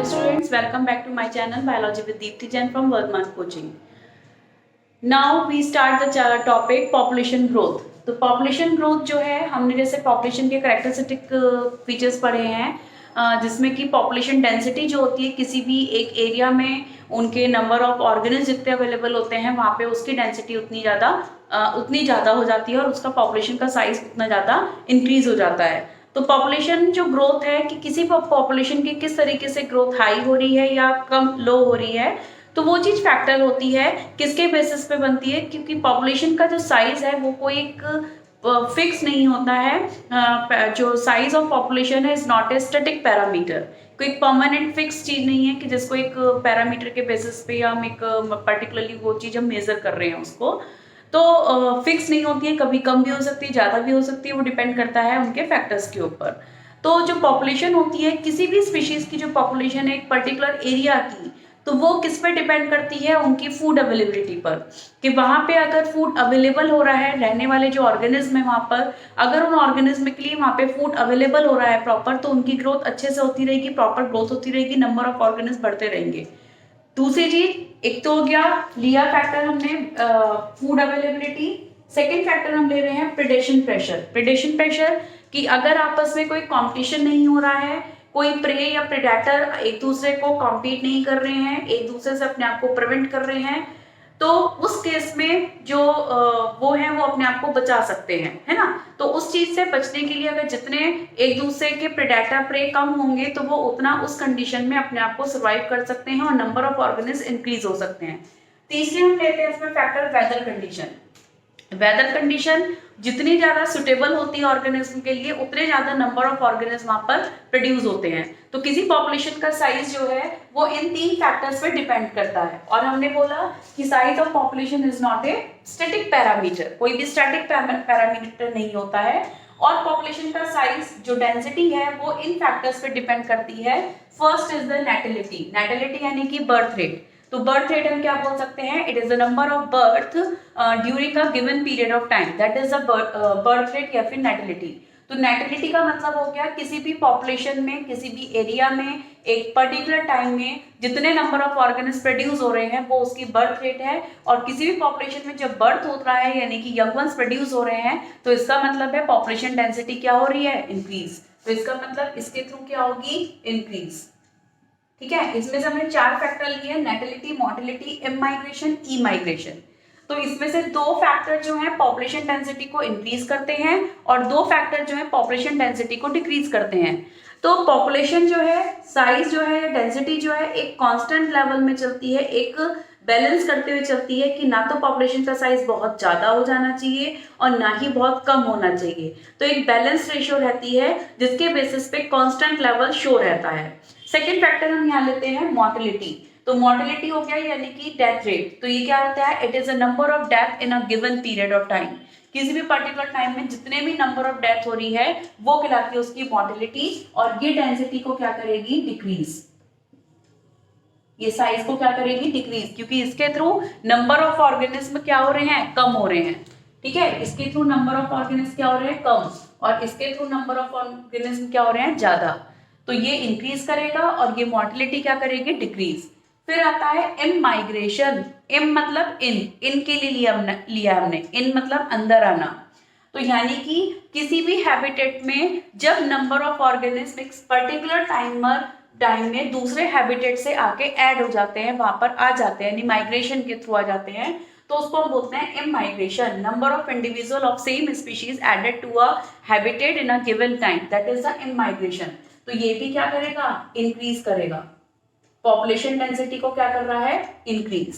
Hello students, welcome back to my channel Biology with Deepti Jain from Worldmark Coaching. Now we start the topic population growth. तो population growth जो है हमने जैसे population के characteristic features पढ़े हैं जिसमें कि population density जो होती है किसी भी एक एरिया में उनके number of organisms जितने available होते हैं वहाँ पे उसकी density उतनी ज़्यादा हो जाती है और उसका population का size उतना ज़्यादा increase हो जाता है. तो पॉपुलेशन जो ग्रोथ है कि किसी पॉपुलेशन की किस तरीके से ग्रोथ हाई हो रही है या कम लो हो रही है, तो वो चीज फैक्टर होती है किसके बेसिस पे बनती है, क्योंकि पॉपुलेशन का जो साइज है वो कोई एक फिक्स नहीं होता है. जो साइज ऑफ पॉपुलेशन है is not a static parameter, कोई परमानेंट फिक्स चीज नहीं है कि जिसको एक पैरामीटर के बेसिस पे हम एक पर्टिकुलरली वो चीज हम मेजर कर रहे हैं उसको. तो फिक्स नहीं होती है, कभी कम भी हो सकती है, ज़्यादा भी हो सकती है, वो डिपेंड करता है उनके फैक्टर्स के ऊपर. तो जो पॉपुलेशन होती है किसी भी स्पीशीज़ की, जो पॉपुलेशन है एक पर्टिकुलर एरिया की, तो वो किस पे डिपेंड करती है, उनकी फूड अवेलेबिलिटी पर. कि वहाँ पे अगर फूड अवेलेबल हो रहा है, रहने वाले जो ऑर्गेनिज्म है वहाँ पर, अगर उन ऑर्गेनिज्म के लिए वहाँ पे फूड अवेलेबल हो रहा है प्रॉपर, तो उनकी ग्रोथ अच्छे से होती रहेगी, प्रॉपर ग्रोथ होती रहेगी, नंबर ऑफ ऑर्गेनिज्म बढ़ते रहेंगे. दूसरी चीज, एक तो हो गया लिया फैक्टर हमने फूड अवेलेबिलिटी. सेकेंड फैक्टर हम ले रहे हैं प्रेडेशन प्रेशर. प्रेडेशन प्रेशर कि अगर आपस में कोई कंपटीशन नहीं हो रहा है, कोई प्रे या प्रेडेटर एक दूसरे को कॉम्पीट नहीं कर रहे हैं, एक दूसरे से अपने आप को प्रिवेंट कर रहे हैं, तो उस केस में जो वो है वो अपने आप को बचा सकते हैं, है ना. तो उस चीज से बचने के लिए अगर जितने एक दूसरे के प्रेडेटर प्रे कम होंगे तो वो उतना उस कंडीशन में अपने आप को सर्वाइव कर सकते हैं और नंबर ऑफ ऑर्गेनिज्म इंक्रीज हो सकते हैं. तीसरी हम लेते हैं इसमें factor weather condition. Weather condition जितनी ज्यादा सुटेबल होती है ऑर्गेनिज्म के लिए, उतने ज्यादा नंबर ऑफ ऑर्गेनिज्म वहां पर प्रोड्यूस होते हैं. तो किसी पॉपुलेशन का साइज जो है वो इन तीन फैक्टर्स पे डिपेंड करता है. और हमने बोला कि size of population is not a static parameter, कोई भी स्टैटिक पैरामीटर नहीं होता है. और पॉपुलेशन का साइज जो डेंसिटी है वो इन फैक्टर्स पे डिपेंड करती है. First is the natality. Natality यानी कि बर्थ रेट. तो बर्थ रेट हम क्या बोल सकते हैं, it is the number of birth during a given period of time, that is the birth rate या फिर नैटिलिटी. तो नैटिलिटी का मतलब हो गया किसी भी पॉपुलेशन में, किसी भी एरिया में एक पर्टिकुलर टाइम में जितने नंबर ऑफ ऑर्गेनिज्म प्रोड्यूस हो रहे हैं वो उसकी बर्थ रेट है. और किसी भी पॉपुलेशन में जब बर्थ हो रहा है यानी कि यंग वंस प्रोड्यूस हो रहे हैं, तो इसका मतलब है पॉपुलेशन डेंसिटी क्या हो रही है, इंक्रीज. तो इसका मतलब इसके थ्रू क्या होगी, इंक्रीज. ठीक है. इसमें से हमने चार फैक्टर लिए, नैटिलिटी, मोर्टेलिटी, इमाइग्रेशन, ई माइग्रेशन. तो इसमें से दो फैक्टर जो है पॉपुलेशन डेंसिटी को इंक्रीज करते हैं और दो फैक्टर जो है पॉपुलेशन डेंसिटी को डिक्रीज करते हैं. तो पॉपुलेशन जो है, साइज जो है, डेंसिटी जो है एक कांस्टेंट लेवल में चलती है, एक बैलेंस करते हुए चलती है कि ना तो पॉपुलेशन का साइज बहुत ज्यादा हो जाना चाहिए और ना ही बहुत कम होना चाहिए. तो एक बैलेंस रेशियो रहती है जिसके बेसिस पे कांस्टेंट लेवल शो रहता है. सेकेंड फैक्टर हम यहाँ लेते हैं मोर्टेलिटी. तो मोर्टेलिटी हो गया यानी कि डेथ रेट. तो ये क्या होता है, it is a number of death in a given period of time. किसी भी पर्टिकुलर टाइम में जितने भी नंबर ऑफ डेथ हो रही है वो कहलाती है उसकी मोर्टेलिटी. और ये डेंसिटी को क्या करेगी, डिक्रीज. ये साइज को क्या करेगी, डिक्रीज, क्योंकि इसके थ्रू नंबर ऑफ ऑर्गेनिज्म क्या हो रहे हैं, कम हो रहे हैं. ठीक है. इसके थ्रू नंबर ऑफ ऑर्गेनिज्म क्या हो रहे हैं, कम, और इसके थ्रू नंबर ऑफ ऑर्गेनिज्म क्या हो रहे हैं, ज्यादा. तो ये इंक्रीज करेगा और ये मोर्टेलिटी क्या करेगी, डिक्रीज. फिर आता है इमाइग्रेशन. इम मतलब इन के लिए लिया हमने. इन मतलब अंदर आना. तो यानी कि किसी भी हैबिटेट में जब नंबर ऑफ ऑर्गेनिज्म एक पर्टिकुलर टाइम में दूसरे हैबिटेट से आके ऐड हो जाते हैं, वहां पर आ जाते हैं, माइग्रेशन के थ्रू आ जाते हैं, तो उसको हम बोलते हैं immigration. Number of individual of same species added to a habitat in a given time, that is the immigration. तो ये भी क्या करेगा, इंक्रीज करेगा. पॉपुलेशन डेंसिटी को क्या कर रहा है, इंक्रीज.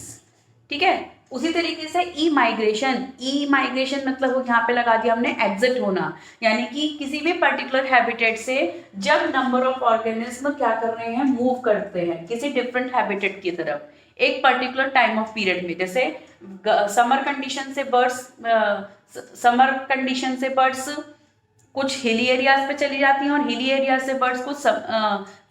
ठीक है. उसी तरीके से ई माइग्रेशन. ई माइग्रेशन मतलब यहाँ पे लगा दिया हमने एग्जिट होना, यानी कि किसी भी पर्टिकुलर हैबिटेट से जब नंबर ऑफ ऑर्गेनिज्म क्या कर रहे हैं, मूव करते हैं किसी डिफरेंट हैबिटेट की तरफ एक पर्टिकुलर टाइम ऑफ पीरियड में. जैसे समर कंडीशन से बर्ड्स कुछ हिली एरियाज पे चली जाती हैं और हिली एरियाज से बर्ड्स कुछ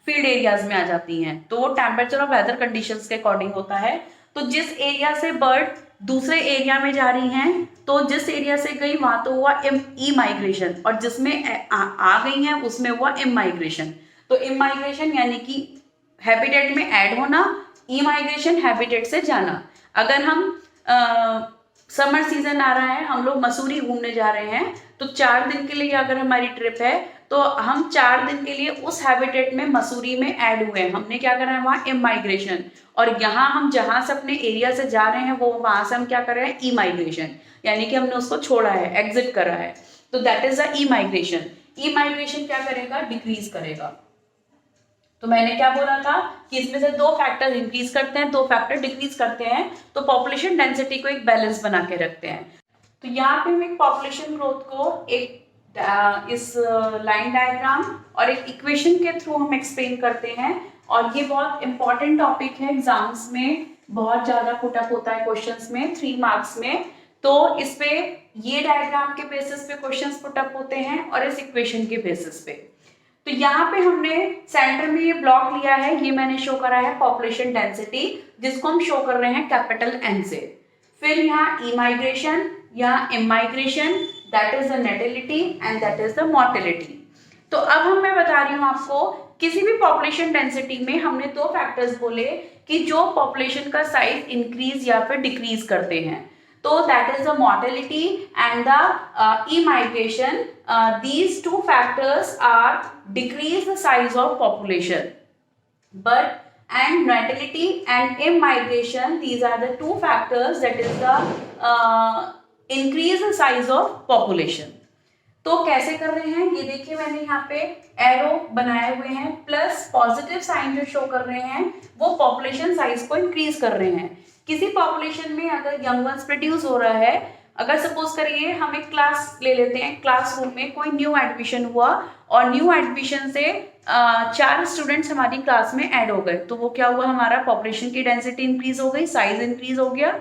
फील्ड एरियाज में आ जाती हैं. तो वो टेम्परेचर और वेदर कंडीशंस के अकॉर्डिंग होता है. तो जिस एरिया से बर्ड दूसरे एरिया में जा रही हैं, तो जिस एरिया से गई वहां तो हुआ ई माइग्रेशन, और जिसमें आ गई हैं उसमें हुआ इम माइग्रेशन. तो इम माइग्रेशन यानी कि हैबिटेट में ऐड होना, ई माइग्रेशन हैबिटेट से जाना। अगर हम समर सीजन आ रहा है, हम लोग मसूरी घूमने जा रहे हैं, तो 4 दिन के लिए अगर हमारी ट्रिप है तो हम 4 दिन के लिए उस हैबिटेट में मसूरी में ऐड हुए हैं, हमने क्या करा है वहाँ एम माइग्रेशन। और यहाँ हम जहाँ से अपने एरिया से जा रहे हैं वो वहां से हम क्या कर रहे हैं ई माइग्रेशन, यानी कि हमने उसको छोड़ा है, एग्जिट करा है, तो that is the E migration. E migration क्या करेगा, डिक्रीज करेगा। तो मैंने क्या बोला था कि इसमें से 2 फैक्टर इंक्रीज करते हैं, 2 फैक्टर डिक्रीज करते हैं, तो पॉपुलेशन डेंसिटी को एक बैलेंस बना के रखते हैं। तो यहाँ पे हम एक पॉपुलेशन ग्रोथ को एक इस लाइन डायग्राम और एक इक्वेशन के थ्रू हम एक्सप्लेन करते हैं, और ये बहुत इंपॉर्टेंट टॉपिक है, एग्जाम्स में बहुत ज्यादा पुटअप होता है क्वेश्चंस में 3 मार्क्स में। तो इस पे ये डायग्राम के बेसिस पे क्वेश्चंस पुटअप होते हैं और इस इक्वेशन के बेसिस पे। तो यहाँ पे हमने सेंटर में ये ब्लॉक लिया है, ये मैंने शो करा है पॉपुलेशन डेंसिटी, जिसको हम शो कर रहे हैं कैपिटल N से। फिर यहाँ ई माइग्रेशन, यहाँ M migration, that is the natality and that is the mortality. तो अब मैं बता रही हूँ आपको, किसी भी पॉपुलेशन डेंसिटी में हमने 2 फैक्टर्स बोले कि जो पॉपुलेशन का साइज इंक्रीज या फिर डिक्रीज करते हैं, तो that is the mortality and the E migration. These 2 factors are decrease the size of population, and natality and immigration, these are the 2 factors that is the increase the size of population। तो कैसे कर रहे हैं ये देखिए, मैंने यहाँ पे एरो बनाए हुए हैं, प्लस पॉजिटिव साइन जो शो कर रहे हैं वो पॉपुलेशन साइज को इंक्रीज कर रहे हैं। किसी पॉपुलेशन में अगर यंग वंस प्रोड्यूस हो रहा है, अगर सपोज करिए हम एक क्लास ले लेते हैं, क्लासरूम में कोई न्यू एडमिशन हुआ और न्यू एडमिशन से 4 स्टूडेंट्स हमारी क्लास में ऐड हो गए, तो वो क्या हुआ, हमारा पॉपुलेशन की डेंसिटी इंक्रीज हो गई, साइज इंक्रीज हो गया।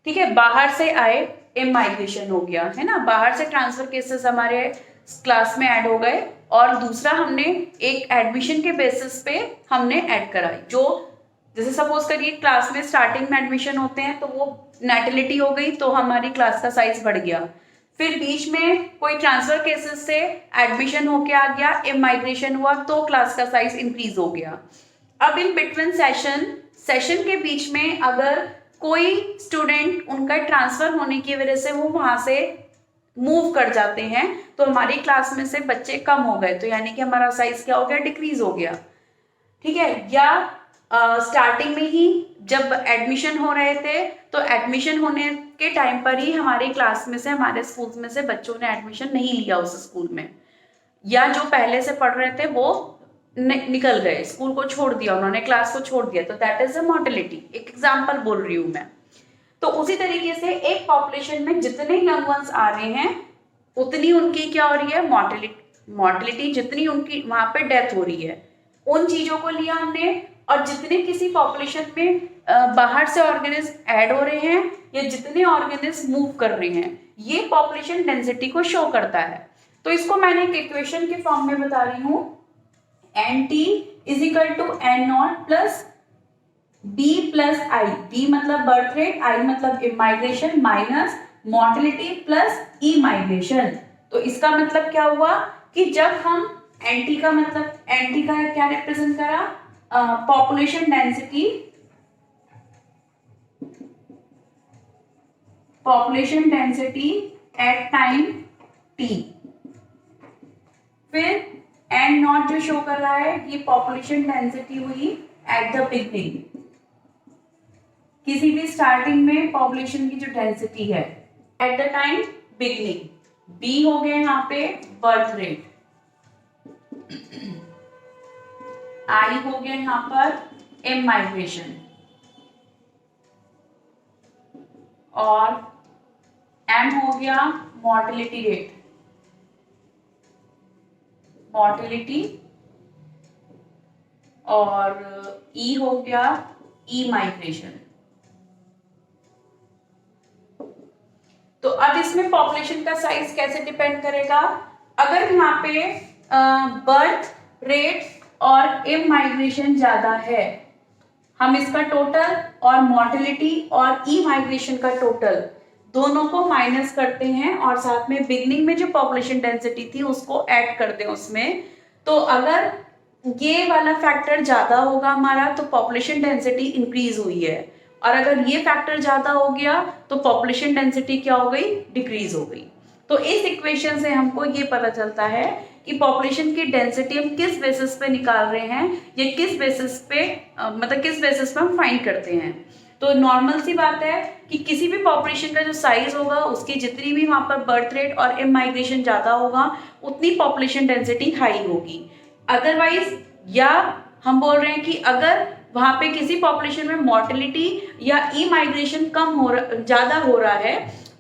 ठीक है, बाहर से आए एम माइग्रेशन हो गया, है ना, बाहर से ट्रांसफर केसेस हमारे क्लास में ऐड हो गए, और दूसरा हमने एक एडमिशन के बेसिस पे हमने ऐड कराई। जो जैसे सपोज करिए क्लास में स्टार्टिंग में एडमिशन होते हैं तो वो नेटिलिटी हो गई, तो हमारी क्लास का साइज बढ़ गया। फिर बीच में कोई ट्रांसफर केसेस से एडमिशन होके आ गया, एम माइग्रेशन हुआ, तो क्लास का साइज इंक्रीज हो गया। अब इन बिटवीन सेशन के बीच में अगर कोई स्टूडेंट उनका ट्रांसफर होने की वजह से वो वहां से मूव कर जाते हैं, तो हमारी क्लास में से बच्चे कम हो गए, तो यानी कि हमारा साइज क्या हो गया, डिक्रीज हो गया। ठीक है, या स्टार्टिंग में ही जब एडमिशन हो रहे थे तो एडमिशन होने के टाइम पर ही हमारी क्लास में से, हमारे स्कूल में से बच्चों ने एडमिशन नहीं लिया उस स्कूल में, या जो पहले से पढ़ रहे थे वो निकल गए, स्कूल को छोड़ दिया उन्होंने, क्लास को छोड़ दिया, तो दैट इज द मोर्टेलिटी। एक एग्जांपल बोल रही हूँ मैं। तो उसी तरीके से एक पॉपुलेशन में जितने यंग वंस आ रहे हैं उतनी उनकी क्या हो रही है, मोर्टेलिटी, जितनी उनकी वहां पे डेथ हो रही है, उन चीजों को लिया हमने। और जितने किसी पॉपुलेशन में बाहर से ऑर्गेनिज्म ऐड हो रहे हैं या जितने ऑर्गेनिज्म मूव कर रहे हैं, ये पॉपुलेशन डेंसिटी को शो करता है। तो इसको मैंने एक इक्वेशन के फॉर्म में बता रही हूँ, NT is equal to N0 plus B plus I। B मतलब बर्थ रेट, I मतलब immigration, minus mortality plus emigration. तो इसका मतलब क्या हुआ कि जब हम NT का मतलब, NT का क्या रिप्रेजेंट करा, population density, population density at time t। फिर N0 जो शो कर रहा है ये पॉपुलेशन डेंसिटी हुई एट द बिगनिंग, किसी भी स्टार्टिंग में पॉपुलेशन की जो डेंसिटी है at the time beginning. B हो गया यहाँ पे बर्थ रेट, I हो गया यहाँ पर एम माइग्रेशन, और M हो गया मोर्टेलिटी रेट, मोर्टेलिटी, और E हो गया ई माइग्रेशन। तो अब इसमें पॉपुलेशन का साइज कैसे डिपेंड करेगा, अगर यहाँ पे बर्थ रेट और एम माइग्रेशन ज्यादा है, हम इसका टोटल और मोर्टेलिटी और ई माइग्रेशन का टोटल दोनों को माइनस करते हैं और साथ में बिगनिंग में जो पॉपुलेशन डेंसिटी थी उसको ऐड कर दें उसमें। तो अगर ये वाला फैक्टर ज़्यादा होगा हमारा तो पॉपुलेशन डेंसिटी इंक्रीज हुई है, और अगर ये फैक्टर ज़्यादा हो गया तो पॉपुलेशन डेंसिटी क्या हो गई, डिक्रीज हो गई। तो इस इक्वेशन से हमको ये पता चलता है कि पॉपुलेशन की डेंसिटी हम किस बेसिस पे निकाल रहे हैं, या किस बेसिस पे मतलब किस बेसिस पे हम फाइंड करते हैं। तो नॉर्मल सी बात है कि किसी भी पॉपुलेशन का जो साइज होगा उसकी जितनी भी वहाँ पर बर्थ रेट और इमाइग्रेशन ज़्यादा होगा उतनी पॉपुलेशन डेंसिटी हाई होगी। अदरवाइज, या हम बोल रहे हैं कि अगर वहाँ पे किसी पॉपुलेशन में मॉर्टेलिटी या इमाइग्रेशन ज़्यादा हो रहा है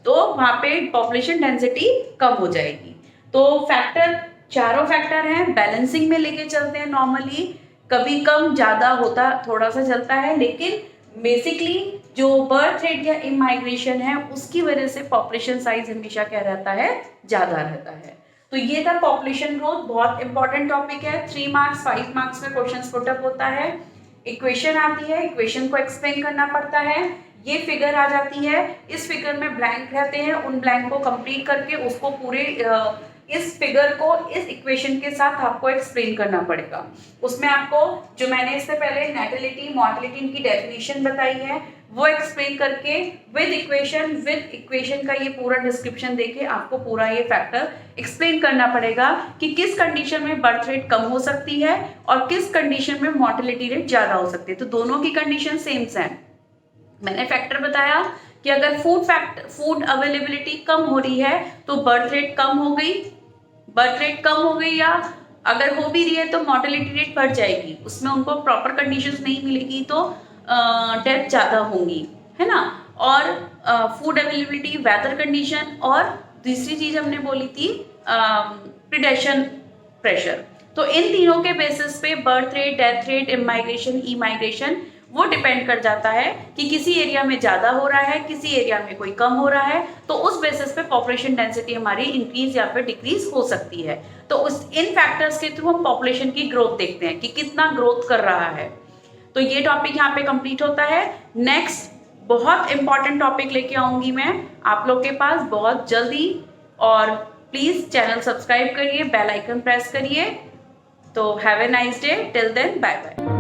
तो वहाँ पे पॉपुलेशन डेंसिटी कम हो जाएगी। तो फैक्टर, चारों फैक्टर हैं, बैलेंसिंग में लेके चलते हैं। नॉर्मली कभी कम ज़्यादा होता थोड़ा सा चलता है, लेकिन बेसिकली जो बर्थ रेट या इमाइग्रेशन है उसकी वजह से पॉपुलेशन साइज हमेशा क्या रहता है, ज़्यादा रहता है। तो ये था पॉपुलेशन ग्रोथ, बहुत इंपॉर्टेंट टॉपिक है। 3 मार्क्स 5 मार्क्स में क्वेश्चन पुटअप होता है। इक्वेशन आती है, इक्वेशन को एक्सप्लेन करना पड़ता है, ये फिगर आ जाती है, इस फिगर में ब्लैंक रहते हैं, उन ब्लैंक को कंप्लीट करके उसको पूरे इस फिगर को इस इक्वेशन के साथ आपको एक्सप्लेन करना पड़ेगा। उसमें आपको जो मैंने इससे पहले नेटेलिटी मॉर्टेलिटी की डेफिनेशन बताई है वो एक्सप्लेन करके विद इक्वेशन का ये पूरा डिस्क्रिप्शन देके आपको पूरा ये फैक्टर एक्सप्लेन करना पड़ेगा कि किस कंडीशन में बर्थ रेट कम हो सकती है और किस कंडीशन में मॉर्टेलिटी रेट ज़्यादा हो सकती है। तो दोनों की कंडीशन सेम है। मैंने फैक्टर बताया कि अगर फूड अवेलेबिलिटी कम हो रही है तो बर्थ रेट कम हो गई, या अगर हो भी रही है तो मॉर्टेलिटी रेट बढ़ जाएगी, उसमें उनको प्रॉपर कंडीशंस नहीं मिलेगी तो डेथ ज़्यादा होंगी, है ना। और फूड अवेलेबिलिटी, वेदर कंडीशन, और दूसरी चीज़ हमने बोली थी प्रीडेशन प्रेशर। तो इन तीनों के बेसिस पे birth rate, death rate, immigration, immigration वो डिपेंड कर जाता है कि किसी एरिया में ज़्यादा हो रहा है, किसी एरिया में कोई कम हो रहा है, तो उस बेसिस पे पॉपुलेशन डेंसिटी हमारी इंक्रीज या फिर डिक्रीज हो सकती है। तो इन फैक्टर्स के थ्रू हम पॉपुलेशन की ग्रोथ देखते हैं कि कितना ग्रोथ कर रहा है। तो ये टॉपिक यहाँ पे कंप्लीट होता है। नेक्स्ट बहुत इंपॉर्टेंट टॉपिक लेके आऊंगी मैं आप लोग के पास बहुत जल्दी, और प्लीज चैनल सब्सक्राइब करिए, बेल आइकन प्रेस करिए। तो have a nice day, till then bye bye.